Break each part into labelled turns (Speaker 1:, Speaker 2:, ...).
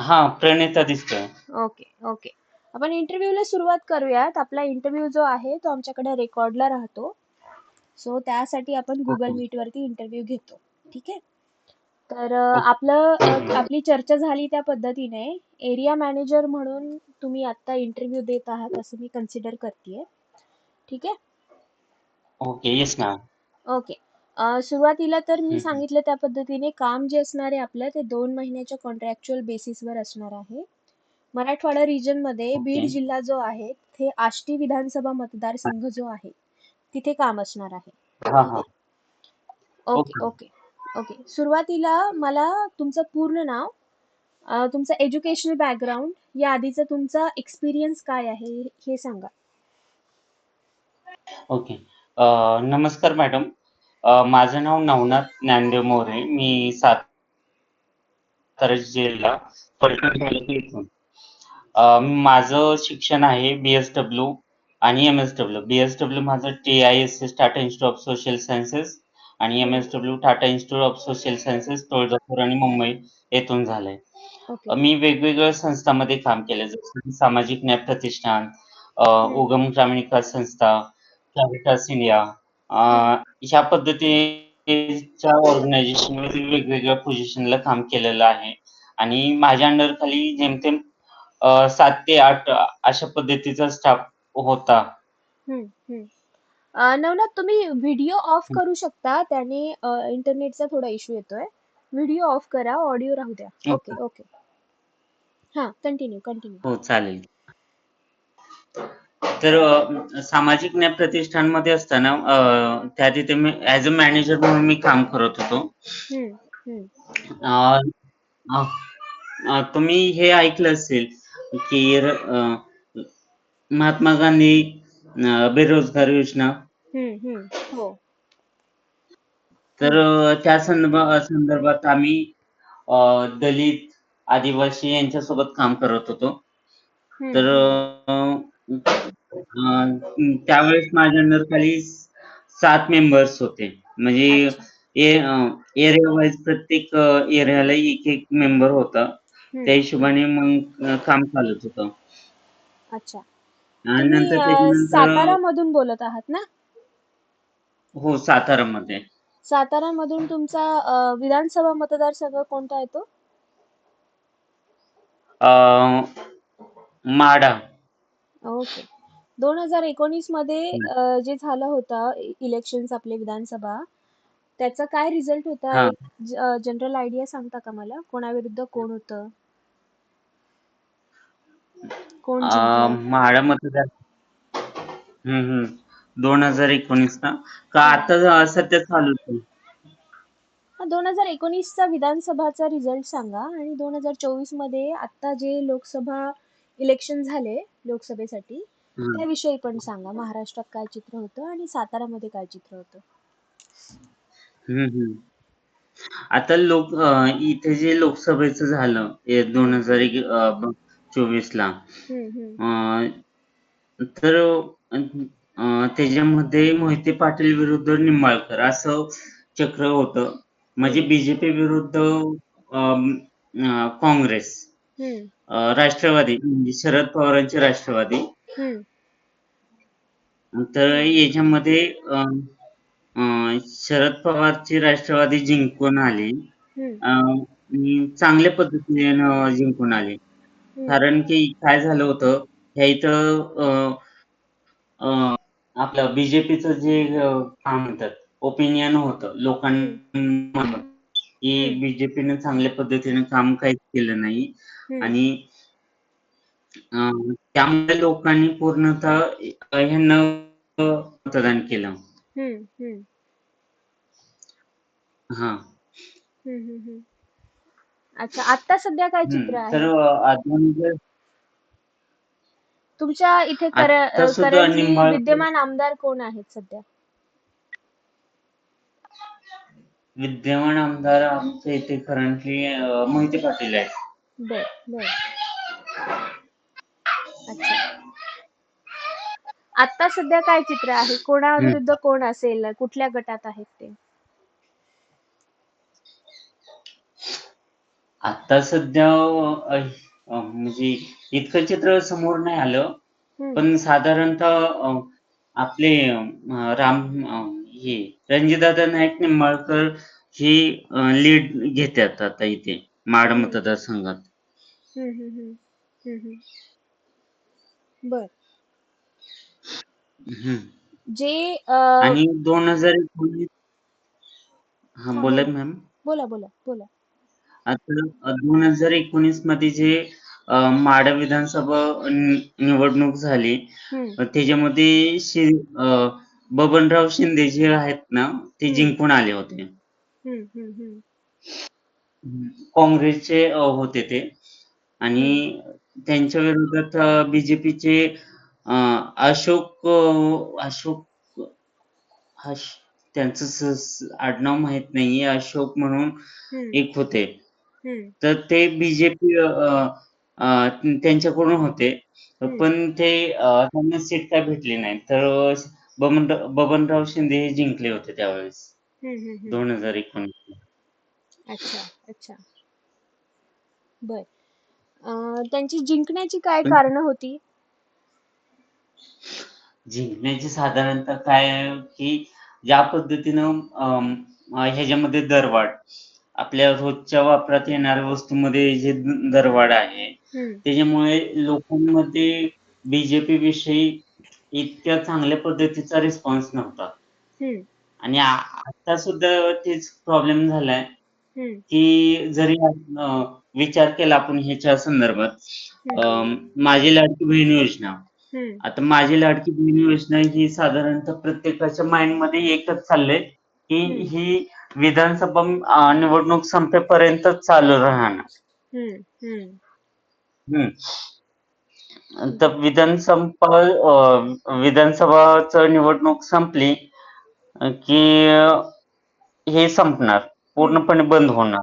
Speaker 1: हा, प्रणिता दिसतोय.
Speaker 2: Okay okay. आपण इंटरव्ह्यूला सुरुवात करूयात. आपला इंटरव्ह्यू जो आहे तो आमच्याकडे रेकॉर्डला राहतो. सो त्यासाठी आपण गुगल
Speaker 1: ओके.
Speaker 2: मीट वरती इंटरव्ह्यू घेतो. ठीक आहे. तर
Speaker 1: ओके.
Speaker 2: आपली चर्चा झाली त्या पद्धतीने एरिया मॅनेजर म्हणून तुम्ही आता इंटरव्ह्यू देत आहात असं मी कन्सिडर करतेय. ठीक आहे.
Speaker 1: ओके. Yes ma'am.
Speaker 2: ओके. सुरुवातीला तर मी सांगितलं त्या पद्धतीने काम जे असणार आहे आपलं ते 2 महिन्याच्या कॉन्ट्रॅक्च्युअल बेसिसवर असणार आहे. मराठवाडा रिजन मध्ये
Speaker 1: ओके.
Speaker 2: बीड जिल्हा जो आहे ते आष्टी विधानसभा मतदारसंघ जो आहे तिथे काम असणार आहे.
Speaker 1: हा
Speaker 2: ठीक
Speaker 1: हा.
Speaker 2: आहे. Okay
Speaker 1: okay.
Speaker 2: Okay okay. सुरुवातीला मला तुमचं पूर्ण नाव, तुमचं एज्युकेशनल बॅकग्राऊंड, या आधीचा तुमचा एक्सपिरियन्स काय आहे हे सांगा.
Speaker 1: ओके. नमस्कार मॅडम. माझं नाव नवनाथ ज्ञानदेव मोरे. मी सातारा जिल्हा फलटण तालुका इथून. माझं शिक्षण आहे BSW आणि MSW. BSW माझं TISS Tata institute of social sciences आणि
Speaker 2: हम्म.
Speaker 1: MSW Tata institute of social sciences Tuljapur आणि मुंबई येथून झालंय.
Speaker 2: ओके.
Speaker 1: मी वेगवेगळ्या संस्थांमध्ये काम केलं, जसं की सामाजिक न्याय प्रतिष्ठान,
Speaker 2: हम्म.
Speaker 1: उगम ग्रामीण विकास संस्था, कॅरिटास इंडिया, अ,
Speaker 2: हम्म.
Speaker 1: ह्या पद्धतीच्या ऑर्गनायझेशनमध्ये वेगवेगळ्या पोझिशनला काम केलेलं आहे. आणि माझ्या अंडर खाली जेमतेम 7 ते 8 अशा पद्धतीचा स्टाफ होता.
Speaker 2: हम्म. हम्म. नवनाथ, तुम्ही व्हिडिओ ऑफ करू शकता, त्याने इंटरनेटचा थोडा इश्यू येतोय. व्हिडिओ ऑफ करा, ऑडिओ राहू द्या.
Speaker 1: ओके.
Speaker 2: Okay okay. हा, कंटिन्यू कंटिन्यू.
Speaker 1: हो, चालेल. तर सामाजिक न्याय प्रतिष्ठानमध्ये असताना त्या तिथे मी ॲज अ मॅनेजर म्हणून मी काम करत होतो.
Speaker 2: हम्म. हम्म.
Speaker 1: अ, अ, तुम्ही हे ऐकलं असेल की महात्मा गांधी बेरोजगार योजना.
Speaker 2: हो.
Speaker 1: तर
Speaker 2: हम्म.
Speaker 1: त्या संदर्भात आम्ही दलित, आदिवासी यांच्यासोबत काम करत होतो.
Speaker 2: हम्म.
Speaker 1: तर
Speaker 2: हम्म.
Speaker 1: त्यावेळेस माझ्या अंडर खाली 7 मेंबर्स होते. म्हणजे
Speaker 2: अच्छा.
Speaker 1: एरिया वाईज प्रत्येक एरियाला एक मेंबर होता. त्या
Speaker 2: हम्म.
Speaker 1: हिशोबाने मग काम चालत होतं.
Speaker 2: अच्छा.
Speaker 1: आणि
Speaker 2: तुम्ही
Speaker 1: नंतर त्याच्यानंतर
Speaker 2: सातारा मधून बोलत आहात ना?
Speaker 1: हो, सातारामध्ये.
Speaker 2: सातारा मधून तुमचा विधानसभा मतदारसंघ कोणता येतो?
Speaker 1: अ, माढा.
Speaker 2: ओके. 2019 मध्ये
Speaker 1: हं.
Speaker 2: जे झालं होतं इलेक्शन्स आपले विधानसभा, त्याचा काय रिझल्ट होता?
Speaker 1: हां.
Speaker 2: एक जनरल आयडिया सांगता का मला? कोणाविरुद्ध कोण होतं? कोण जिंकलं?
Speaker 1: माढा मतदार. हं. 2019 ना? का
Speaker 2: हा.
Speaker 1: आता सध्या चालूच आहे?
Speaker 2: 2019चा विधानसभाचा रिझल्ट सांगा आणि 2024 मध्ये आता जे लोकसभा इलेक्शन झाले लोकसभेसाठी,
Speaker 1: हं.
Speaker 2: त्याविषयी पण सांगा. महाराष्ट्रात काय चित्र होतं आणि सातारामध्ये काय चित्र होतं?
Speaker 1: हं. आता इथे जे लोकसभेचं झालं हे
Speaker 2: हम्म.
Speaker 1: 2024 ला,
Speaker 2: हम्म.
Speaker 1: अ, तर त्याच्यामध्ये मोहिते पाटील विरुद्ध निंबाळकर असं चक्र होतं. म्हणजे
Speaker 2: हम्म.
Speaker 1: BJP विरुद्ध काँग्रेस,
Speaker 2: हम्म.
Speaker 1: राष्ट्रवादी म्हणजे शरद पवारांचे राष्ट्रवादी.
Speaker 2: हम्म.
Speaker 1: तर
Speaker 2: हम्म.
Speaker 1: याच्यामध्ये अ, अ, शरद पवारची राष्ट्रवादी जिंकून आली.
Speaker 2: हम्म.
Speaker 1: आणि चांगल्या पद्धतीने जिंकून आली.
Speaker 2: हम्म.
Speaker 1: कारण की काय झालं होतं, ह्या इथं अ, आपलं BJPचं जे काय म्हणतात ओपिनियन होतं
Speaker 2: हम्म.
Speaker 1: लोकांमध्ये, की
Speaker 2: हम्म.
Speaker 1: BJPनं चांगल्या पद्धतीने काम काहीच केलं नाही.
Speaker 2: हम्म.
Speaker 1: आणि त्यामुळे लोकांनी पूर्णतः ह्यांना मतदान केलं.
Speaker 2: हम्म. हम्म.
Speaker 1: हां.
Speaker 2: हम्म. अच्छा, आता सध्या काय चित्र
Speaker 1: तर
Speaker 2: आहे? तुमच्या इथे
Speaker 1: आता सुद्धा
Speaker 2: करंटली
Speaker 1: निंबाळकर
Speaker 2: विद्यमान आमदार कोण आहेत सध्या?
Speaker 1: विद्यमान आमदार आमच्या इथे करंटली मोहिते पाटील आहेत.
Speaker 2: बर बर. अच्छा. आता सध्या काय चित्र आहे?
Speaker 1: हं.
Speaker 2: कोणाविरुद्ध कोण असेल? कुठल्या गटात आहेत ते?
Speaker 1: आता सध्या म्हणजे इतकं चित्र समोर नाही आलं,
Speaker 2: हम्म
Speaker 1: पण साधारणतः आपले राम हे रणजितदादा नाईक निंबाळकर ही लीड घेतात आता इथे माढ
Speaker 2: हम्म
Speaker 1: मतदारसंघात.
Speaker 2: हम्म हम्म हम्म हम्म हम्म. बर.
Speaker 1: हम्म.
Speaker 2: जे
Speaker 1: आणि 2019 हा
Speaker 2: हा
Speaker 1: बोला
Speaker 2: बोला
Speaker 1: मॅम.
Speaker 2: बोला बोला बोला.
Speaker 1: आता 2019 मध्ये जे माढा विधानसभा निवडणूक झाली,
Speaker 2: हम्म
Speaker 1: त्याच्यामध्ये बबनराव शिंदे जे आहेत ना, ते
Speaker 2: हम्म
Speaker 1: जिंकून आले होते.
Speaker 2: हम्म.
Speaker 1: काँग्रेसचे होते ते आणि
Speaker 2: हम्म
Speaker 1: त्यांच्या विरोधात बीजेपीचे अशोक हश त्यांचं आडनाव माहित नाहीये, अशोक म्हणून
Speaker 2: हम्म
Speaker 1: एक होते.
Speaker 2: हम्म
Speaker 1: तर ते बीजेपी त्यांच्याकडून होते.
Speaker 2: हम्म
Speaker 1: पण ते त्यांना सीट काय भेटली नाही. तर बबनराव शिंदे हे जिंकले होते त्यावेळेस
Speaker 2: हम्म.
Speaker 1: 2019.
Speaker 2: अच्छा अच्छा. बर. त्यांची जिंकण्याची काय
Speaker 1: पण
Speaker 2: कारणं होती?
Speaker 1: जिंकण्याची साधारणतः काय आहे, की ज्या पद्धतीनं ह्याच्यामध्ये दरवाढ आपल्या रोजच्या वापरात येणाऱ्या वस्तूंमध्ये जे दरवाढ आहे,
Speaker 2: हम्म
Speaker 1: त्याच्यामुळे लोकांमध्ये बीजेपी विषयी इतक्या चांगल्या पद्धतीचा रिस्पॉन्स नव्हता.
Speaker 2: हम्म
Speaker 1: आणि आता सुद्धा तेच प्रॉब्लेम झालाय,
Speaker 2: हम्म
Speaker 1: की जरी विचार केला आपण ह्याच्या संदर्भात,
Speaker 2: हम्म
Speaker 1: माझी लाडकी बहीण योजना.
Speaker 2: हम्म
Speaker 1: आता माझी लाडकी बहीण योजना ही साधारणतः प्रत्येकाच्या माइंडमध्ये एकच चाललंय, की
Speaker 2: हम्म
Speaker 1: ही विधानसभा निवडणूक संपेपर्यंतच चालू राहणार.
Speaker 2: हम्म.
Speaker 1: हम्म.
Speaker 2: हम्म
Speaker 1: तर विधानसभाचं निवडणूक संपली, की हे संपणार,
Speaker 2: हम्म
Speaker 1: पूर्णपणे बंद होणार.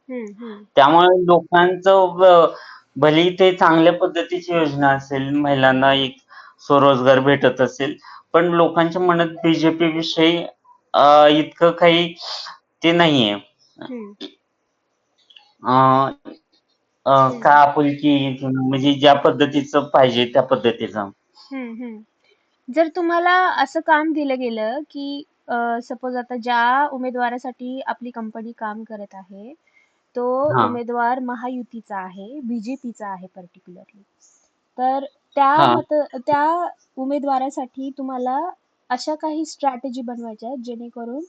Speaker 2: हम्म.
Speaker 1: त्यामुळे लोकांचं भलेही ते चांगल्या पद्धतीची योजना असेल, महिलांना एक स्वरोजगार भेटत असेल, पण लोकांच्या मनात बीजेपी विषयी इतकं काही ते नाहीये.
Speaker 2: हम्म
Speaker 1: अ,
Speaker 2: हम्म
Speaker 1: काय आपुलकी म्हणजे ज्या पद्धतीचं पाहिजे त्या पद्धतीचं.
Speaker 2: हम्म. जर तुम्हाला असं काम दिलं गेलं की सपोज आता ज्या उमेदवारासाठी आपली कंपनी काम करत आहे तो
Speaker 1: हां,
Speaker 2: उमेदवार महायुतीचा आहे, बीजेपीचा आहे पर्टिक्युलरली, तर
Speaker 1: हां.
Speaker 2: त्या उमेदवारासाठी तुम्हाला अशा काही स्ट्रॅटेजी बनवायच्या आहेत जेणेकरून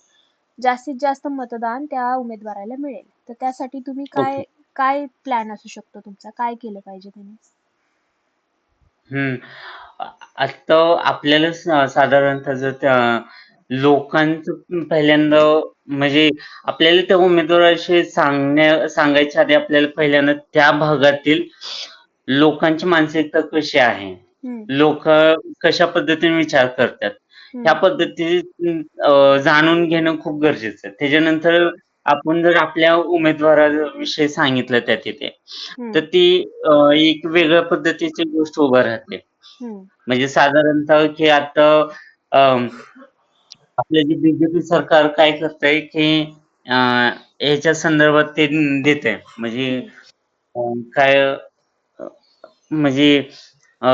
Speaker 2: जास्तीत जास्त मतदान त्या उमेदवाराला मिळेल. तर त्यासाठी तुम्ही
Speaker 1: ओके.
Speaker 2: काय प्लॅन असू शकतो तुमचा? काय केलं पाहिजे तुम्ही?
Speaker 1: हं. आता आपल्याला साधारणतः जर त्या लोकांचं पहिल्यांदा म्हणजे आपल्याला त्या उमेदवाराविषयी सांगायच्या आधी आपल्याला पहिल्यांदा त्या भागातील लोकांची मानसिकता कशी आहे?
Speaker 2: हम्म
Speaker 1: लोकं कशा पद्धतीने विचार करतात? ह्या
Speaker 2: हम्म
Speaker 1: पद्धतीने जाणून घेणं खूप गरजेचं आहे. त्याच्यानंतर आपण जर आपल्या उमेदवाराविषयी सांगितलं त्या तिथे, तर
Speaker 2: हम्म
Speaker 1: ती एक वेगळ्या पद्धतीची गोष्ट उभा राहते.
Speaker 2: हम्म
Speaker 1: म्हणजे साधारणतः की आता अं, आपलं जे बीजेपी सरकार काय करतंय, की ह्याच्या संदर्भात ते देतंय. म्हणजे
Speaker 2: हम्म
Speaker 1: काय म्हणजे अ,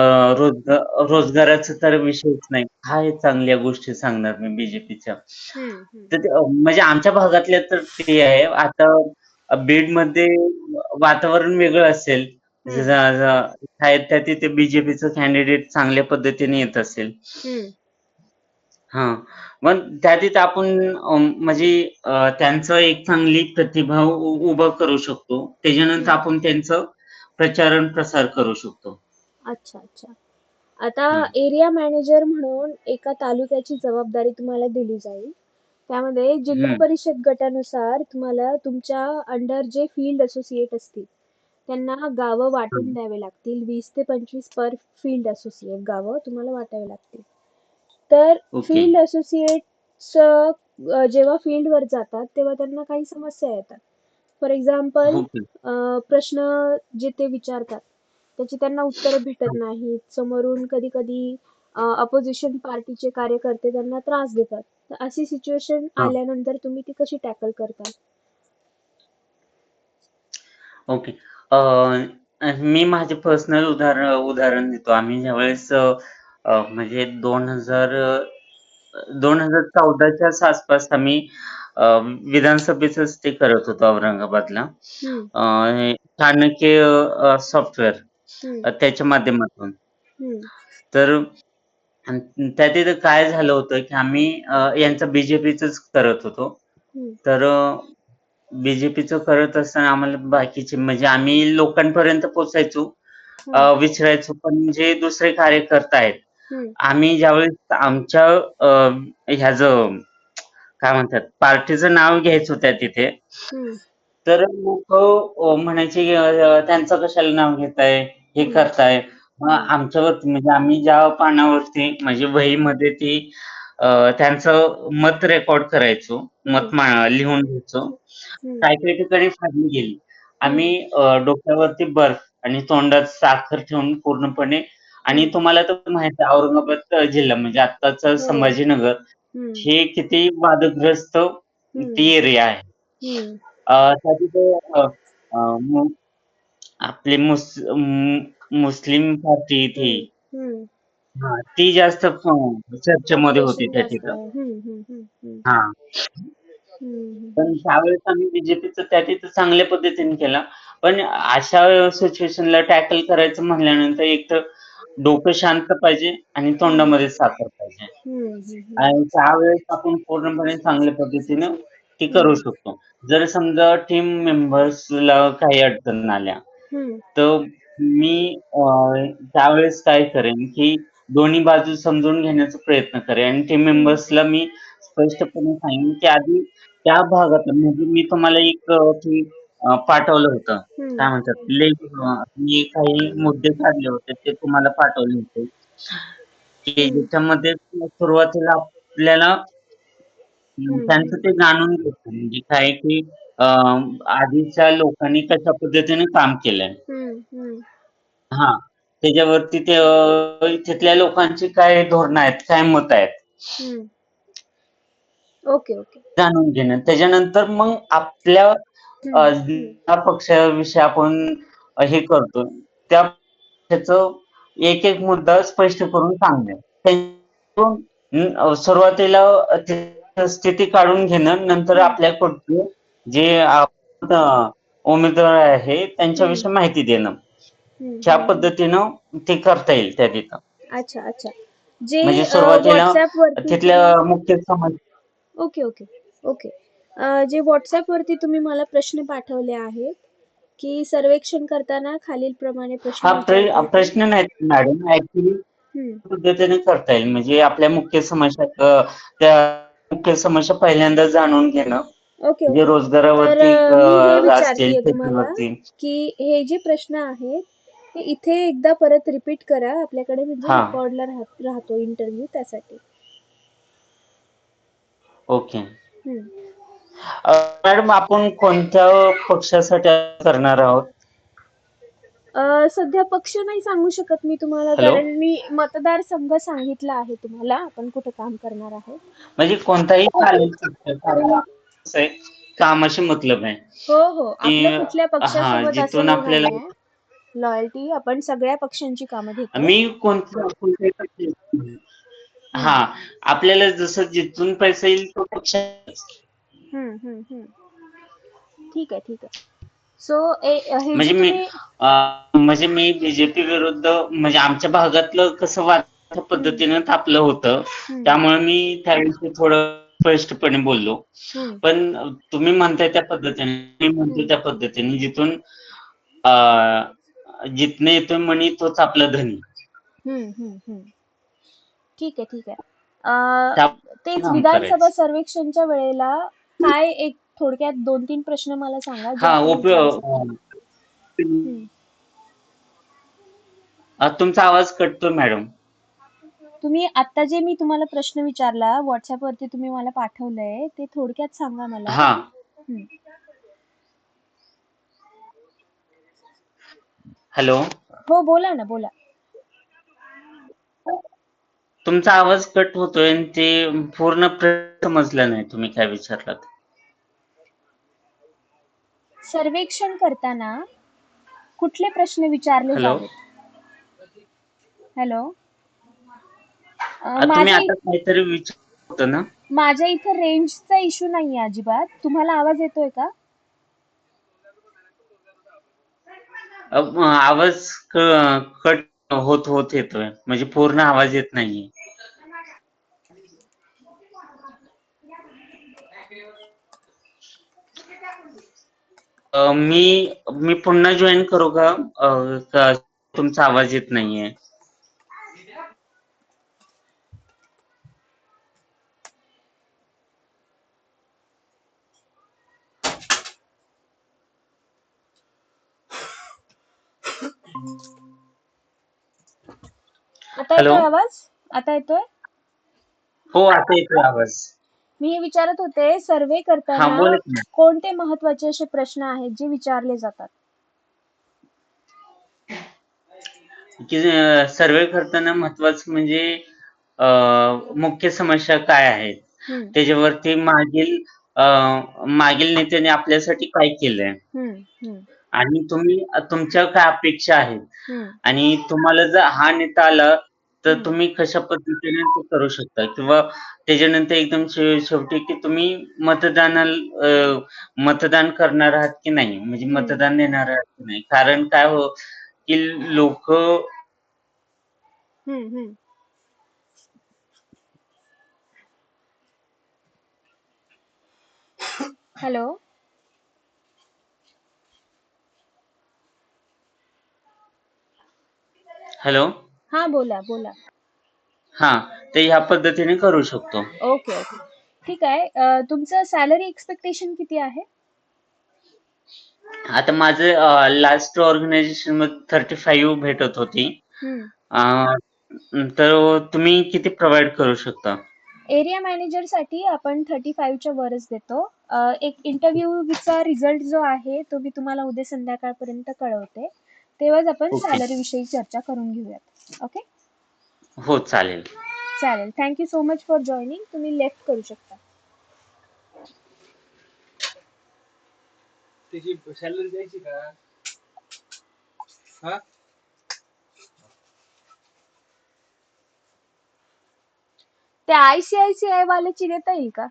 Speaker 1: रोजगाराचा तर विषयच नाही. काय चांगल्या गोष्टी सांगणार मी बीजेपीच्या.
Speaker 2: हम्म
Speaker 1: तर ते म्हणजे आमच्या भागातल्या तर ते आहे. आता बीडमध्ये वातावरण वेगळं असेल. ज
Speaker 2: हम्म
Speaker 1: ज आहेत त्या तिथे बीजेपीचं कॅन्डिडेट चांगल्या पद्धतीने येत असेल.
Speaker 2: हम्म
Speaker 1: हां. मग त्या तिथे आपण म्हणजे त्यांचं एक चांगली प्रतिभा उभं करू शकतो. त्याच्यानंतर
Speaker 2: हम्म.
Speaker 1: आपण त्यांचं प्रचार आणि प्रसार करू शकतो.
Speaker 2: अच्छा अच्छा. आता
Speaker 1: हं,
Speaker 2: एरिया मॅनेजर म्हणून एका तालुक्याची जबाबदारी तुम्हाला दिली जाईल. त्यामध्ये जिल्हा
Speaker 1: हं,
Speaker 2: परिषद गटानुसार तुम्हाला तुमच्या अंडर जे फील्ड असोसिएट असतील त्यांना गावं वाटून
Speaker 1: हं.
Speaker 2: द्यावे लागतील. 20 ते 25 पर फील्ड असोसिएट गावं तुम्हाला वाटावी लागतील. तर
Speaker 1: ओके.
Speaker 2: फील्ड असोसिएट्स जेव्हा फील्डवर जातात तेव्हा त्यांना काही समस्या येतात. For example
Speaker 1: okay.
Speaker 2: प्रश्न जे ते विचारतात त्याची त्यांना उत्तरं भेटत नाहीत. समोरून कधी-कधी अपोजिशन पार्टीचे कार्यकर्ते त्यांना त्रास देतात. तर अशी सिच्युएशन
Speaker 1: हां.
Speaker 2: आल्यानंतर तुम्ही ती कशी टॅकल करता?
Speaker 1: ओके. मी माझे पर्सनल उदाहरण देतो. आम्ही ज्यावेळेस म्हणजे 2014च्या आसपास आम्ही अ, विधानसभेचंच ते करत होतो औरंगाबादला.
Speaker 2: हं,
Speaker 1: अ, चाणक्य सॉफ्टवेअर
Speaker 2: हं,
Speaker 1: त्याच्या माध्यमातून.
Speaker 2: हं,
Speaker 1: तर त्या तिथं काय झालं होतं, की आम्ही यांचं बी-जे-पीचंच करत होतो.
Speaker 2: हं,
Speaker 1: तर बी-जे-पीचं करत असताना आम्हाला बाकीचे म्हणजे आम्ही लोकांपर्यंत पोहोचायचो,
Speaker 2: हं,
Speaker 1: विचारायचो, पण जे दुसरे कार्यकर्ता आहेत,
Speaker 2: हं,
Speaker 1: आम्ही ज्यावेळेस आमच्या ह्याचं काय म्हणतात पार्टीचं नाव घ्यायचो त्या तिथे,
Speaker 2: हं,
Speaker 1: तर लोकं म्हणायचे, की "त्यांचं कशाला नाव घेताय? हे
Speaker 2: हं,
Speaker 1: करताय." मग
Speaker 2: हं,
Speaker 1: आमच्यावरती म्हणजे आम्ही ज्या पानावरती म्हणजे वहीमध्ये ती त्यांचं मत रेकॉर्ड करायचो,
Speaker 2: हं,
Speaker 1: लिहून घ्यायचो.
Speaker 2: हं,
Speaker 1: काही-काही ठिकाणी फाडली गेली. आम्ही
Speaker 2: हं.
Speaker 1: डोक्यावरती बर्फ आणि तोंडात साखर ठेवून पूर्णपणे आणि
Speaker 2: हं.
Speaker 1: तुम्हाला तर माहिती आहे औरंगाबाद जिल्हा म्हणजे आत्ताचा
Speaker 2: हो.
Speaker 1: संभाजीनगर
Speaker 2: हं,
Speaker 1: हे किती वादग्रस्त
Speaker 2: हं,
Speaker 1: ती एरिया आहे.
Speaker 2: हं.
Speaker 1: त्या तिथे अ, अ, मु आपली मुस्लिम पार्टी ती
Speaker 2: हं, हं.
Speaker 1: हां, ती जास्त चर्चेमध्ये होती
Speaker 2: पॉप्युलेशन
Speaker 1: त्या
Speaker 2: जास्त
Speaker 1: तिथं.
Speaker 2: आहे. हं, हं, हं, हं.
Speaker 1: हां.
Speaker 2: हं, हं,
Speaker 1: पण
Speaker 2: हं.
Speaker 1: त्यावेळेस आम्ही बी-जे-पीचं त्या तिथं चांगल्या पद्धतीने केला. पण अशा सिच्युएशनला टॅकल करायचं म्हणल्यानंतर एक तर डोकं शांत पाहिजे आणि
Speaker 2: हं.
Speaker 1: तोंडामध्ये साखर पाहिजे.
Speaker 2: हं, हं, हं.
Speaker 1: आणि त्यावेळेस आपण पूर्णपणे चांगल्या पद्धतीनं ते करू
Speaker 2: हं,
Speaker 1: शकतो. जर समजा टीम मेंबर्सला काही अडचण आल्या,
Speaker 2: हं,
Speaker 1: तर मी त्यावेळेस काय करेन, की दोन्ही बाजू समजून घेण्याचा प्रयत्न करेन आणि टीम
Speaker 2: हं,
Speaker 1: मेंबर्सला मी स्पष्टपणे सांगेन, की आधी त्या भागातलं म्हणजे मी तुम्हाला एक पाठवलं होतं.
Speaker 2: हं,
Speaker 1: काय म्हणतात मी काही मुद्दे काढले होते, ते तुम्हाला पाठवले होते, की
Speaker 2: हं,
Speaker 1: ज्याच्यामध्ये सुरुवातीला आपल्याला
Speaker 2: हं,
Speaker 1: त्यांचं
Speaker 2: हं,
Speaker 1: ते जाणून घ्यायचं म्हणजे काय की अ, आधीच्या लोकांनी कशा पद्धतीने काम केलंय.
Speaker 2: हं, हं,
Speaker 1: हां. त्याच्यावरती ते तिथल्या लोकांची काय धोरणं आहेत, काय मतं आहेत,
Speaker 2: हं. Okay, okay.
Speaker 1: जाणून घेणं. त्याच्यानंतर मग आपल्या
Speaker 2: हं, हं,
Speaker 1: ज्या पक्षाविषयी आपण हे करतो, त्या पक्षाचं एक-एक मुद्दा स्पष्ट करून सांगणे. त्यातून सुरुवातीला स्थिती काढून घेणं, नंतर
Speaker 2: हं,
Speaker 1: आपल्याकडचे जे आपण उमेदवार आहे
Speaker 2: हं,
Speaker 1: त्यांच्याविषयी माहिती देणं.
Speaker 2: हं,
Speaker 1: ह्या
Speaker 2: हं, हं.
Speaker 1: पद्धतीनं ते करता येईल त्या तिथं.
Speaker 2: अच्छा, अच्छा. जे
Speaker 1: म्हणजे सुरुवातीला
Speaker 2: WhatsAppवरती तुम्ही
Speaker 1: तिथल्या मुख्य समस्या
Speaker 2: ओके, ओके, ओके. जे WhatsAppवरती तुम्ही मला प्रश्न पाठवले आहेत, की सर्वेक्षण करताना खालीलप्रमाणे प्रश्न
Speaker 1: हा
Speaker 2: विचारता येतील.
Speaker 1: प्रश्न नाहीत मॅडम ॲक्चुअली
Speaker 2: हं.
Speaker 1: पद्धतीने करता येईल. म्हणजे आपल्या मुख्य समस्या त्या मुख्य समस्या पहिल्यांदा जाणून घेणं,
Speaker 2: ओके,
Speaker 1: म्हणजे
Speaker 2: ओके. तर
Speaker 1: रोजगारावरती
Speaker 2: मी हे
Speaker 1: असतील,
Speaker 2: विचारतीये तुम्हाला,
Speaker 1: शेतीवरती.
Speaker 2: की हे जे प्रश्न आहेत, ते इथे एकदा परत रिपीट करा. आपल्याकडे म्हणजे
Speaker 1: हां,
Speaker 2: रेकॉर्डला राहतो इंटरव्ह्यू त्यासाठी.
Speaker 1: ओके.
Speaker 2: हं.
Speaker 1: अ, मॅडम आपण कोणत्या पक्षासाठी करणार आहोत?
Speaker 2: सध्या पक्ष नाही सांगू शकत मी तुम्हाला,
Speaker 1: हॅलो?
Speaker 2: कारण मी मतदारसंघ सांगितला आहे तुम्हाला, आपण कुठे काम करणार आहे.
Speaker 1: म्हणजे कोणताही चालेल पक्ष कारण कसं आहे, कामाशी मतलब आहे,
Speaker 2: हो, हो. आपलं
Speaker 1: की
Speaker 2: कुठल्या
Speaker 1: हां,
Speaker 2: पक्षासोबत असं
Speaker 1: जिथून
Speaker 2: हे
Speaker 1: आपल्याला
Speaker 2: नाहीये. लॉयल्टी आपण सगळ्या पक्षांची कामं घेतो.
Speaker 1: मी कोणत्याही पक्षाची
Speaker 2: हं.
Speaker 1: हां, आपल्याला जसं जिथून पैसा येईल तो पक्ष
Speaker 2: हं, हं, हं. ठीक आहे, ठीक आहे. सो हे जे
Speaker 1: म्हणजे
Speaker 2: तुम्ही
Speaker 1: अ, म्हणजे मी बी विरुद्ध म्हणजे आमच्या भागातलं कसं वाद
Speaker 2: हं,
Speaker 1: पद्धतीनं तापलं होतं.
Speaker 2: हं,
Speaker 1: त्यामुळे मी त्याविषयी थोडं स्पष्टपणे बोललो.
Speaker 2: हं,
Speaker 1: पण तुम्ही म्हणताय त्या पद्धतीने, मी म्हणतो
Speaker 2: हं,
Speaker 1: त्या पद्धतीने जिथून अ, जिथनं येतोय मणी तोच आपला धनी.
Speaker 2: हं, हं, हं. ठीक आहे, ठीक आहे.
Speaker 1: त्या
Speaker 2: तेच
Speaker 1: काम
Speaker 2: विधानसभा
Speaker 1: करायचं.
Speaker 2: सर्वेक्षणच्या वेळेला काय एक थोडक्यात 2-3 प्रश्न मला सांगा, जे
Speaker 1: हां,
Speaker 2: आपण विचारू शकतो? हं.
Speaker 1: तुमचा आवाज कटतोय मॅडम.
Speaker 2: तुम्ही आत्ता जे मी तुम्हाला प्रश्न विचारला, WhatsAppवरती तुम्ही मला पाठवलंय, ते थोडक्यात सांगा मला.
Speaker 1: हां,
Speaker 2: हं.
Speaker 1: हॅलो.
Speaker 2: हो, बोला ना, बोला.
Speaker 1: तुमचा आवाज कट होतोय आणि ते पूर्ण समजलं नाही तुम्ही काय विचारलात.
Speaker 2: सर्वेक्षण करताना कुठले प्रश्न विचारले
Speaker 1: हॅलो.
Speaker 2: जावेत? हॅलो.
Speaker 1: तुम्ही
Speaker 2: माझ्या
Speaker 1: आता काहीतरी विचारत होतं ना?
Speaker 2: माझ्या इथं रेंजचा इश्यू नाहीये अजिबात. तुम्हाला आवाज येतोय का?
Speaker 1: आवाज कट होत होत येतोय, म्हणजे पूर्ण आवाज येत नाहीये. मी मी पुन्हा जॉईन करू का? तुमचा आवाज येत नाहीये.
Speaker 2: आता
Speaker 1: हॅलो.
Speaker 2: येतोय आवाज? आता येतोय?
Speaker 1: हो, आता येतोय आवाज.
Speaker 2: मी हे विचारत होते, सर्वे
Speaker 1: हा,
Speaker 2: करताना
Speaker 1: बोला की.
Speaker 2: कोणते महत्त्वाचे असे प्रश्न आहेत जे विचारले जातात?
Speaker 1: की सर्वे करताना महत्वाचं म्हणजे मुख्य समस्या काय आहेत?
Speaker 2: हम्म.
Speaker 1: त्याच्यावरती मागील नेत्याने आपल्यासाठी काय केलंय?
Speaker 2: हम्म. हम्म.
Speaker 1: आणि तुमच्या काय अपेक्षा आहेत?
Speaker 2: हम्म.
Speaker 1: आणि तुम्हाला जर हा नेता आला, तर
Speaker 2: हम्म.
Speaker 1: तुम्ही कशा पद्धतीने ते करू शकता? किंवा त्याच्यानंतर एकदम शेवटी की तुम्ही मतदान करणार आहात की नाही? म्हणजे
Speaker 2: हम्म.
Speaker 1: मतदान देणार आहात की नाही? कारण काय की लोकं
Speaker 2: हम्म. हम्म. हॅलो.
Speaker 1: हॅलो.
Speaker 2: हा, बोला बोला.
Speaker 1: हां, तर ह्या पद्धतीने करू शकतो.
Speaker 2: Okay okay. ठीक आहे. तुमचं सॅलरी एक्सपेक्टेशन किती आहे?
Speaker 1: आता माझं लास्ट ऑर्गनायझेशनमध्ये 35 भेटत होती.
Speaker 2: हम्म.
Speaker 1: तर तुम्ही किती प्रोव्हाईड करू शकता?
Speaker 2: एरिया मॅनेजरसाठी आपण 35च्या वरच देतो. एक इंटरव्ह्यूचा रिझल्ट जो आहे तो मी तुम्हाला उद्या संध्याकाळपर्यंत कळवते. तेव्हाच आपण
Speaker 1: ओके.
Speaker 2: सॅलरी विषयी चर्चा करून घेऊयात. ओके?
Speaker 1: हो, चालेल.
Speaker 2: चालेल. Thank you so much for joining. तुम्ही लेफ्ट करू शकता.
Speaker 3: त्याची सॅलरी द्यायची का? हा,
Speaker 2: त्या ICICI वाल्याची देता येईल का?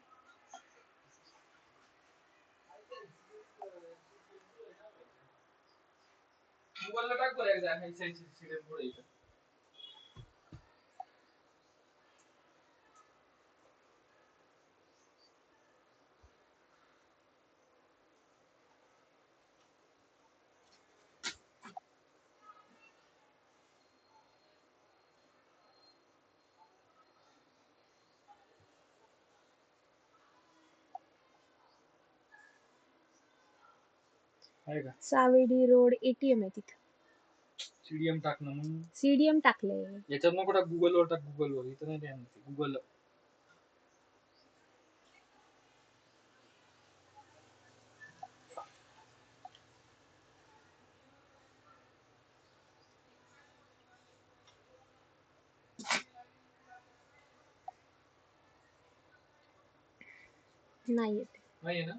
Speaker 3: गुगलला टाक बरं एकदा ICICI पुढे इथं. आहे का?
Speaker 2: सावेडी रोड ATM आहे तिथं.
Speaker 3: CDM टाक ना मग.
Speaker 2: CDM टाकलंय.
Speaker 3: याच्यात नको टाक, गुगलवर टाक. गुगलवर इथं नाही द्या गुगल.
Speaker 2: नाही येत.
Speaker 3: नाही ना?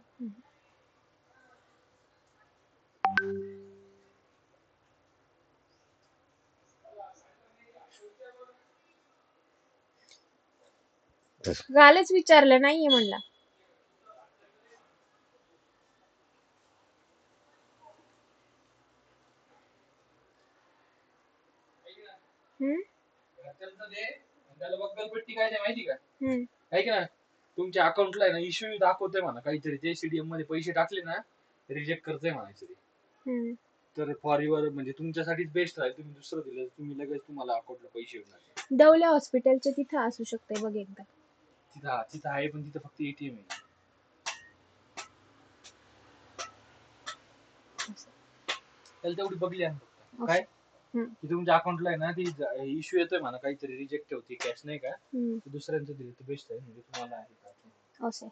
Speaker 2: कालच विचारलं, नाहीये म्हणला. हम्म.
Speaker 3: घरच्यांचं दे. त्याला बक्कलपट्टी काय द्या माहिती का?
Speaker 2: हम्म.
Speaker 3: आहे का ना? तुमच्या अकाउंटला आहे ना इश्यू दाखवतोय म्हणा काहीतरी. ते CDM मध्ये पैसे टाकले ना, रिजेक्ट करतोय म्हणायचं ते.
Speaker 2: हम्म.
Speaker 3: तर फॉर युअर म्हणजे तुमच्यासाठीच बेस्ट आहे. तुम्ही दुसरं दिलं तुम्ही लगेच तुम्हाला अकाउंटला पैसे येऊन जातील.
Speaker 2: दौल्या हॉस्पिटलच्या तिथं असू शकते बघ एकदा.
Speaker 3: तिथं आहे पण तिथं फक्त ATM आहे. त्याला तेवढी बघली आहे फक्त. काय की तुमच्या अकाउंटला आहे ना ती इश्यू येतोय म्हणा काहीतरी रिजेक्ट होती कॅश नाही का? दुसऱ्यांचं दिलं तर बेस्ट आहे म्हणजे तुम्हाला आहे का?
Speaker 2: असं